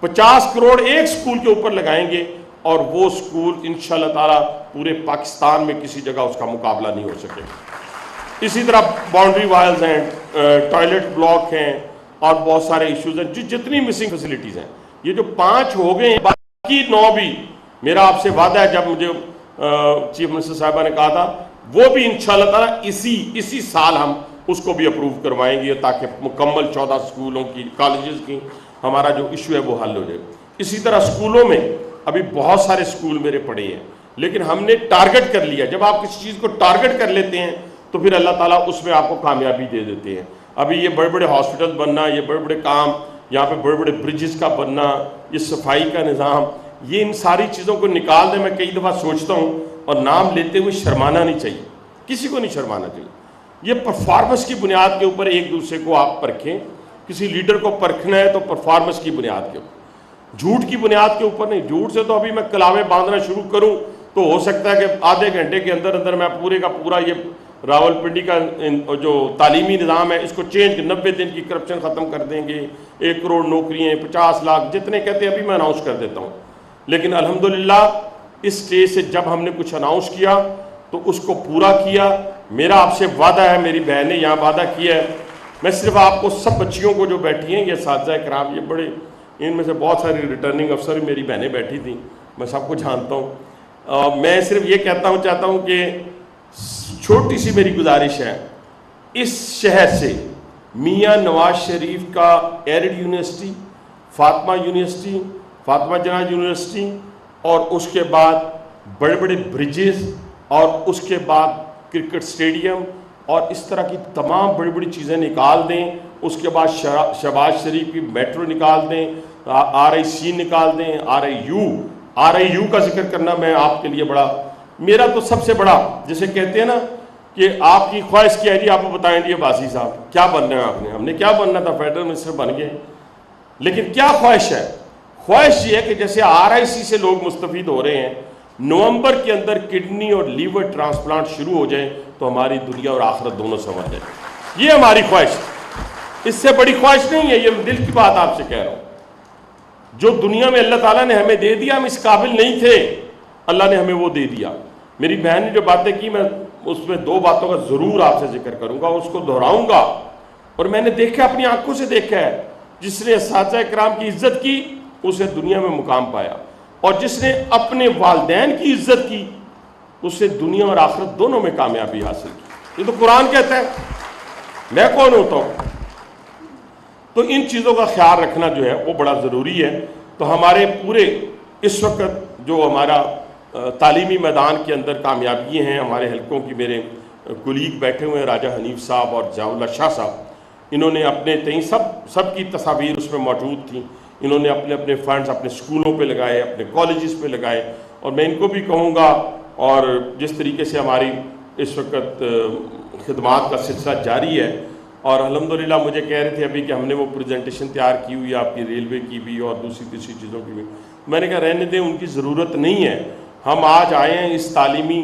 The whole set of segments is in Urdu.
50 کروڑ ایک سکول کے اوپر لگائیں گے اور وہ سکول انشاءاللہ تعالیٰ پورے پاکستان میں کسی جگہ اس کا مقابلہ نہیں ہو سکے گا۔ اسی طرح باؤنڈری وائلز ہیں، ٹوائلٹ بلاک ہیں اور بہت سارے ایشوز ہیں، جتنی مسنگ فیسلٹیز ہیں، یہ جو 5 ہو گئے ہیں، باقی 9 بھی میرا آپ سے وعدہ ہے، جب مجھے چیف منسٹر صاحبہ نے کہا تھا وہ بھی انشاءاللہ تعالیٰ اسی سال ہم اس کو بھی اپروو کروائیں گے تاکہ مکمل 14 سکولوں کی کالجز کی ہمارا جو ایشو ہے وہ حل ہو جائے۔ اسی طرح سکولوں میں ابھی بہت سارے سکول میرے پڑے ہیں، لیکن ہم نے ٹارگٹ کر لیا۔ جب آپ کسی چیز کو ٹارگٹ کر لیتے ہیں تو پھر اللہ تعالیٰ اس میں آپ کو کامیابی دے دیتے ہیں۔ ابھی یہ بڑے بڑے ہاسپٹل بننا، یہ بڑے بڑے کام، یہاں پہ بڑے بڑے بریجز کا بننا، یہ صفائی کا نظام، یہ ان ساری چیزوں کو نکال دیں۔ میں کئی دفعہ سوچتا ہوں اور نام لیتے ہوئے شرمانا نہیں چاہیے، کسی کو نہیں شرمانا چاہیے۔ یہ پرفارمنس کی بنیاد کے اوپر ایک دوسرے کو آپ پرکھیں، کسی لیڈر کو پرکھنا ہے تو پرفارمنس کی بنیاد کے اوپر، جھوٹ کی بنیاد کے اوپر نہیں۔ جھوٹ سے تو ابھی میں کلامیں باندھنا شروع کروں تو ہو سکتا ہے کہ آدھے گھنٹے کے اندر اندر میں پورے کا پورا یہ راولپنڈی کا جو تعلیمی نظام ہے اس کو چینج 90 دن کی کرپشن ختم کر دیں گے، 1 کروڑ نوکریاں، 50 لاکھ، جتنے کہتے ہیں ابھی میں اناؤنس کر دیتا ہوں۔ لیکن الحمدللہ اس اسٹیج سے جب ہم نے کچھ اناؤنس کیا تو اس کو پورا کیا۔ میرا آپ سے وعدہ ہے، میری بہن نے یہاں وعدہ کیا ہے، میں صرف آپ کو سب بچیوں کو جو بیٹھی ہیں، یہ اساتذہ کرام، یہ بڑے، ان میں سے بہت ساری ریٹرننگ افسر میری بہنیں بیٹھی تھیں، میں سب کو جانتا ہوں، میں صرف یہ چاہتا ہوں کہ چھوٹی سی میری گزارش ہے، اس شہر سے میاں نواز شریف کا Arid university, Fatima university, Fatima Jinnah university, اور اس کے بعد بڑے بڑے بریجز، اور اس کے بعد کرکٹ سٹیڈیم، اور اس طرح کی تمام بڑی بڑی چیزیں نکال دیں۔ اس کے بعد شہباز شریف کی میٹرو نکال دیں، RIC نکال دیں، RIU کا ذکر کرنا میں آپ کے لیے بڑا، میرا تو سب سے بڑا، جسے کہتے ہیں نا کہ آپ کی خواہش کیا ہے جی، آپ کو بتائیں جی باسی صاحب کیا بننا ہے آپ نے؟ ہم نے کیا بننا تھا، فیڈرل منسٹر بن گئے، لیکن کیا خواہش ہے؟ خواہش یہ ہے کہ جیسے RIC سے لوگ مستفید ہو رہے ہیں، نومبر کے اندر کڈنی اور لیور ٹرانسپلانٹ شروع ہو جائیں تو ہماری دنیا اور آخرت دونوں سنور جائیں۔ یہ ہماری خواہش ہے، اس سے بڑی خواہش نہیں ہے، یہ دل کی بات آپ سے کہہ رہا ہوں۔ جو دنیا میں اللہ تعالیٰ نے ہمیں دے دیا، ہم اس قابل نہیں تھے، اللہ نے ہمیں وہ دے دیا۔ میری بہن نے جو باتیں کی، میں اس میں 2 باتوں کا ضرور آپ سے ذکر کروں گا، اس کو دہراؤں گا، اور میں نے دیکھا، اپنی آنکھوں سے دیکھا ہے، جس نے اساتذہ کرام کی عزت کی اسے دنیا میں مقام پایا، اور جس نے اپنے والدین کی عزت کی اسے دنیا اور آخرت دونوں میں کامیابی حاصل کی۔ یہ تو قرآن کہتا ہے، میں کون ہوتا ہوں؟ تو ان چیزوں کا خیال رکھنا جو ہے وہ بڑا ضروری ہے۔ تو ہمارے پورے اس وقت جو ہمارا تعلیمی میدان کے اندر کامیابیاں ہیں، ہمارے حلقوں کی میرے کولیگ بیٹھے ہوئے ہیں، راجہ حنیف صاحب اور ضیاء اللہ شاہ صاحب، انہوں نے اپنے تئیں سب کی تصاویر اس میں موجود تھیں، انہوں نے اپنے فنڈز اپنے سکولوں پہ لگائے، اپنے کالجز پہ لگائے، اور میں ان کو بھی کہوں گا، اور جس طریقے سے ہماری اس وقت خدمات کا سلسلہ جاری ہے، اور الحمدللہ مجھے کہہ رہے تھے ابھی کہ ہم نے وہ پریزنٹیشن تیار کی ہوئی آپ کی ریلوے کی بھی اور دوسری چیزوں کی بھی، میں نے کہا رہنے دیں، ان کی ضرورت نہیں ہے۔ ہم آج آئے ہیں اس تعلیمی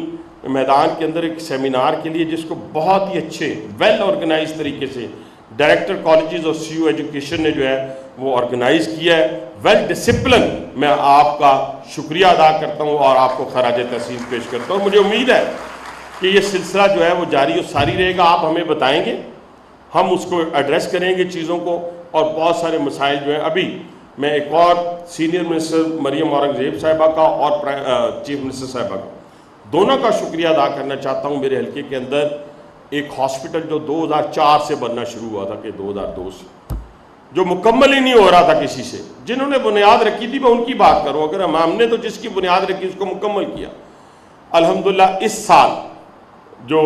میدان کے اندر ایک سیمینار کے لیے جس کو بہت ہی اچھے ویل آرگنائز طریقے سے ڈائریکٹر کالجز اور CU ایجوکیشن نے جو ہے وہ آرگنائز کیا ہے، ویل ڈسپلن۔ میں آپ کا شکریہ ادا کرتا ہوں اور آپ کو خراج تحسین پیش کرتا ہوں۔ مجھے امید ہے کہ یہ سلسلہ جو ہے وہ جاری و ساری رہے گا، آپ ہمیں بتائیں گے، ہم اس کو ایڈریس کریں گے چیزوں کو، اور بہت سارے مسائل جو ہیں۔ ابھی میں ایک اور سینئر منسٹر مریم اورنگزیب صاحبہ کا اور چیف منسٹر صاحبہ کا، دونوں کا شکریہ ادا کرنا چاہتا ہوں۔ میرے حلقے کے اندر ایک ہاسپٹل جو 2004 سے بننا شروع ہوا تھا، کہ 2002 سے، جو مکمل ہی نہیں ہو رہا تھا کسی سے، جنہوں نے بنیاد رکھی تھی میں ان کی بات کروں، اگر ہم نے تو جس کی بنیاد رکھی اس کو مکمل کیا۔ الحمدللہ اس سال جو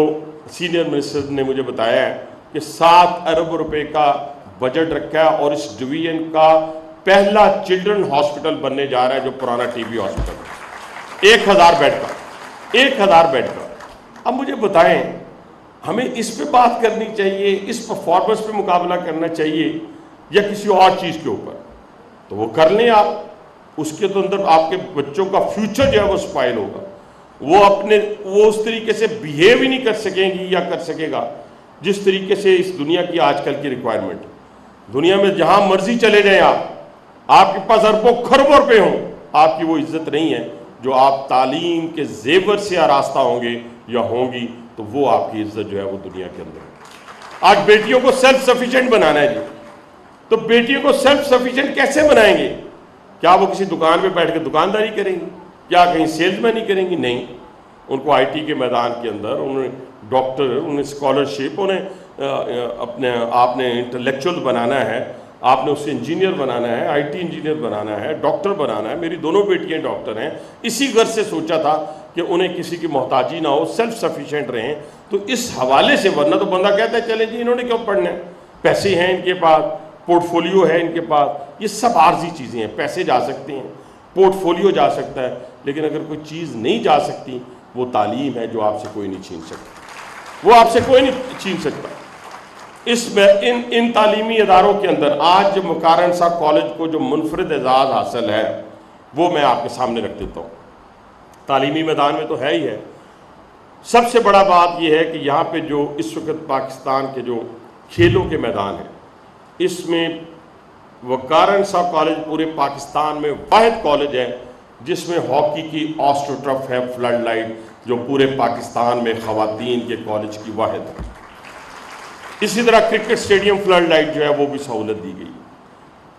سینئر منسٹر نے مجھے بتایا ہے کہ 7 ارب روپے کا بجٹ رکھا ہے، اور اس ڈویژن کا پہلا چلڈرن ہاسپٹل بننے جا رہا ہے جو پرانا TB ہاسپٹل ہے، 1000 بیڈ کا، 1000 بیڈ کا۔ اب مجھے بتائیں، ہمیں اس پہ بات کرنی چاہیے، اس پرفارمنس پہ مقابلہ کرنا چاہیے، یا کسی اور چیز کے اوپر؟ تو وہ کر لیں آپ، اس کے تو اندر آپ کے بچوں کا فیوچر جو ہے وہ سپائل ہوگا، وہ اس طریقے سے بیہیو ہی نہیں کر سکیں گی یا کر سکے گا جس طریقے سے اس دنیا کی آج کل کی ریکوائرمنٹ۔ دنیا میں جہاں مرضی چلے جائیں آپ، آپ کے پاس اربوں خربوں روپے ہوں، آپ کی وہ عزت نہیں ہے جو آپ تعلیم کے زیور سے آراستہ ہوں گے یا ہوں گی، تو وہ آپ کی عزت جو ہے وہ دنیا کے اندر ہے۔ آج بیٹیوں کو سیلف سفیشینٹ بنانا ہے جی، تو بیٹیوں کو سیلف سفیشینٹ کیسے بنائیں گے؟ کیا وہ کسی دکان پہ بیٹھ کے دکانداری کریں گی؟ کیا کہیں سیلز مین ہی کریں گی؟ نہیں، ان کو آئی ٹی کے میدان کے اندر انہیں ڈاکٹر، انہیں اسکالرشپ، انہیں اپنے آپ نے انٹلیکچوئل بنانا ہے، آپ نے اسے انجینئر بنانا ہے، آئی ٹی انجینئر بنانا ہے، ڈاکٹر بنانا ہے۔ میری دونوں بیٹیاں ڈاکٹر ہیں، اسی غرض سے سوچا تھا کہ انہیں کسی کی محتاجی نہ ہو، سیلف سفیشینٹ رہیں۔ تو اس حوالے سے، ورنہ تو بندہ کہتا ہے چلے جی انہوں نے کیوں پڑھنا ہے، پیسے ہیں ان کے پاس، پورٹ فولیو ہے ان کے پاس۔ یہ سب عارضی چیزیں ہیں، پیسے جا سکتے ہیں، پورٹ فولیو جا سکتا ہے، لیکن اگر کوئی چیز نہیں جا سکتی، وہ تعلیم ہے جو آپ سے کوئی نہیں چھین سکتا، وہ آپ سے کوئی نہیں چھین سکتا۔ اس میں ان تعلیمی اداروں کے اندر آج جو مکارن سا کالج کو جو منفرد اعزاز حاصل ہے، وہ میں آپ کے سامنے رکھ دیتا ہوں۔ تعلیمی میدان میں تو ہے ہی ہے، سب سے بڑا بات یہ ہے کہ یہاں پہ جو اس وقت پاکستان کے جو کھیلوں کے میدان ہیں، اس میں وقارن سا کالج پورے پاکستان میں واحد کالج ہے جس میں ہاکی کی آسٹرو ٹرف ہے، فلڈ لائٹ، جو پورے پاکستان میں خواتین کے کالج کی واحد ہے۔ اسی طرح کرکٹ سٹیڈیم فلڈ لائٹ جو ہے وہ بھی سہولت دی گئی۔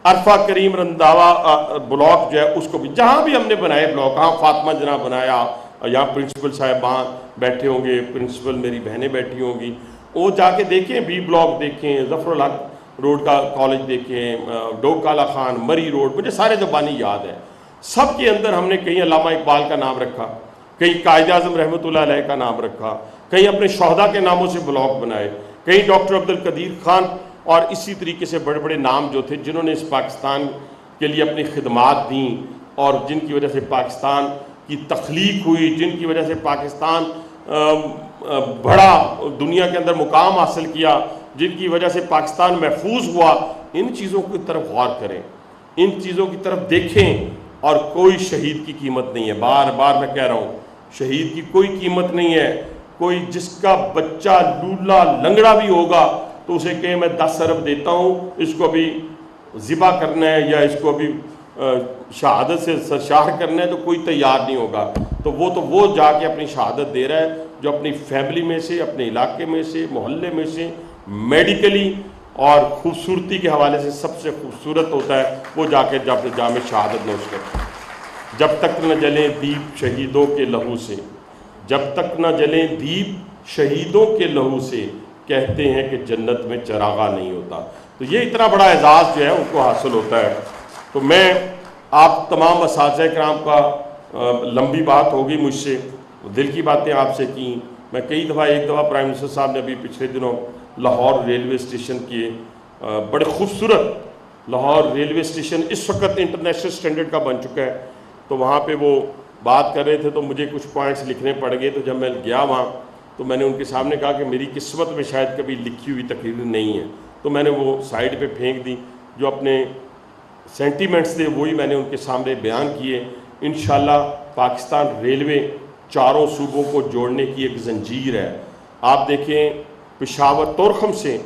عرفہ کریم رنداوا بلاک جو ہے اس کو بھی، جہاں بھی ہم نے بنائے بلاک، ہاں فاطمہ جناح بنایا، یہاں پرنسپل صاحبان بیٹھے ہوں گے، پرنسپل میری بہنیں بیٹھی ہوں گی، وہ جا کے دیکھیں، بی بلاک دیکھیں، ظفر الحق روڈ کا کالج دیکھیں، ڈوگ کالا خان، مری روڈ، مجھے سارے زبانی یاد ہیں۔ سب کے اندر ہم نے کہیں علامہ اقبال کا نام رکھا، کہیں قائد اعظم رحمۃ اللہ علیہ کا نام رکھا، کہیں اپنے شہداء کے ناموں سے بلاک بنائے، کہیں ڈاکٹر عبدالقدیر خان، اور اسی طریقے سے بڑے بڑے نام جو تھے جنہوں نے اس پاکستان کے لیے اپنی خدمات دیں، اور جن کی وجہ سے پاکستان کی تخلیق ہوئی، جن کی وجہ سے پاکستان بڑا دنیا کے اندر مقام حاصل کیا، جن کی وجہ سے پاکستان محفوظ ہوا۔ ان چیزوں کی طرف غور کریں، ان چیزوں کی طرف دیکھیں، اور کوئی شہید کی قیمت نہیں ہے، بار بار میں کہہ رہا ہوں، شہید کی کوئی قیمت نہیں ہے۔ کوئی جس کا بچہ لولا لنگڑا بھی ہوگا تو اسے کہے میں 10 ارب دیتا ہوں، اس کو بھی ذبح کرنا ہے یا اس کو بھی شہادت سے سرشار کرنا ہے، تو کوئی تیار نہیں ہوگا۔ تو وہ جا کے اپنی شہادت دے رہا ہے جو اپنی فیملی میں سے، اپنے علاقے میں سے، محلے میں سے، میڈیکلی اور خوبصورتی کے حوالے سے سب سے خوبصورت ہوتا ہے، وہ جا کے جامع شہادت نوش کرتا ہے۔ جب تک نہ جلیں دیپ شہیدوں کے لہو سے، جب تک نہ جلیں دیپ شہیدوں کے لہو سے، کہتے ہیں کہ جنت میں چراغا نہیں ہوتا۔ تو یہ اتنا بڑا اعزاز جو ہے ان کو حاصل ہوتا ہے۔ تو میں آپ تمام اساتذہ کرام کا، لمبی بات ہوگی مجھ سے، دل کی باتیں آپ سے کی۔ میں کئی دفعہ، ایک دفعہ پرائم منسٹر صاحب نے ابھی پچھلے دنوں لاہور ریلوے اسٹیشن کی، بڑے خوبصورت لاہور ریلوے اسٹیشن اس وقت انٹرنیشنل سٹینڈرڈ کا بن چکا ہے، تو وہاں پہ وہ بات کر رہے تھے تو مجھے کچھ پوائنٹس لکھنے پڑ گئے۔ تو جب میں گیا وہاں تو میں نے ان کے سامنے کہا کہ میری قسمت میں شاید کبھی لکھی ہوئی تقریر نہیں ہے، تو میں نے وہ سائڈ پہ پھینک دی۔ جو اپنے سینٹیمنٹس تھے وہی میں نے ان کے سامنے بیان کیے۔ انشاءاللہ پاکستان ریلوے چاروں صوبوں کو جوڑنے کی ایک زنجیر ہے۔ آپ دیکھیں، پشاور تورخم سے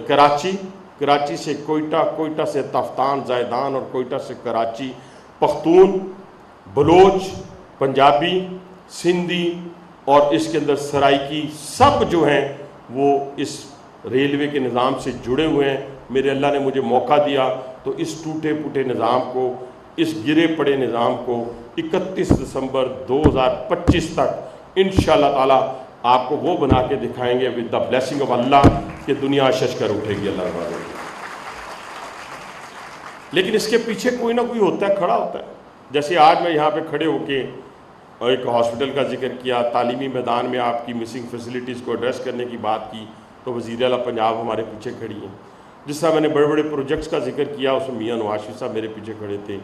کراچی، کراچی سے کوئٹہ، کوئٹہ سے تفتان زائدان، اور کوئٹہ سے کراچی، پختون، بلوچ، پنجابی، سندھی، اور اس کے اندر سرائکی، سب جو ہیں وہ اس ریلوے کے نظام سے جڑے ہوئے ہیں۔ میرے اللہ نے مجھے موقع دیا تو اس ٹوٹے پھوٹے نظام کو، اس گرے پڑے نظام کو 31 دسمبر 2025 تک انشاءاللہ تعالی آپ کو وہ بنا کے دکھائیں گے ود دا بلیسنگ آف اللہ، کہ دنیا شش کر اٹھے گی اللہ تعالی۔ لیکن اس کے پیچھے کوئی نہ کوئی ہوتا ہے، کھڑا ہوتا ہے۔ جیسے آج میں یہاں پہ کھڑے ہو کے ایک ہاسپٹل کا ذکر کیا، تعلیمی میدان میں آپ کی مسنگ فیسلٹیز کو ایڈریس کرنے کی بات کی، تو وزیر اعلیٰ پنجاب ہمارے پیچھے کھڑی ہیں۔ جس طرح میں نے بڑے بڑے پروجیکٹس کا ذکر کیا، اس میں میاں نواز شریف صاحب میرے پیچھے کھڑے تھے،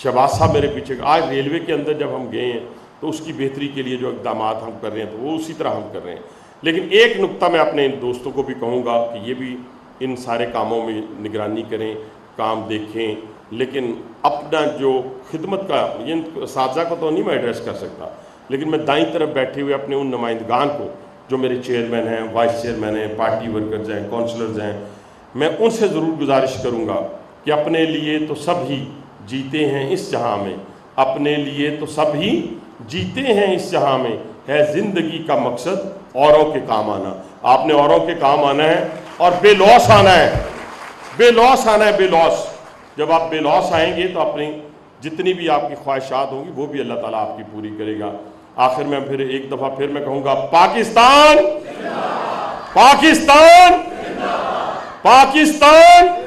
شہباز صاحب میرے پیچھے۔ آج ریلوے کے اندر جب ہم گئے ہیں تو اس کی بہتری کے لیے جو اقدامات ہم کر رہے ہیں تو وہ اسی طرح ہم کر رہے ہیں۔ لیکن ایک نقطہ میں اپنے دوستوں کو بھی کہوں گا کہ یہ بھی ان سارے کاموں میں نگرانی کریں، کام دیکھیں، لیکن اپنا جو خدمت کا، یہ اساتذہ کو تو نہیں میں ایڈریس کر سکتا، لیکن میں دائیں طرف بیٹھے ہوئے اپنے ان نمائندگان کو جو میرے چیئرمین ہیں، وائس چیئرمین ہیں، پارٹی ورکرز ہیں، کونسلرز ہیں، میں ان سے ضرور گزارش کروں گا کہ اپنے لیے تو سب ہی جیتے ہیں اس جہاں میں، اپنے لیے تو سب ہی جیتے ہیں اس جہاں میں، ہے زندگی کا مقصد اوروں کے کام آنا۔ آپ نے اوروں کے کام آنا ہے اور بے لوس آنا ہے، بے لوس آنا ہے، بے لوس۔ جب آپ بے لوس آئیں گے تو اپنی جتنی بھی آپ کی خواہشات ہوں گی وہ بھی اللہ تعالیٰ آپ کی پوری کرے گا۔ آخر میں پھر ایک دفعہ پھر میں کہوں گا، پاکستان، پاکستان، پاکستان۔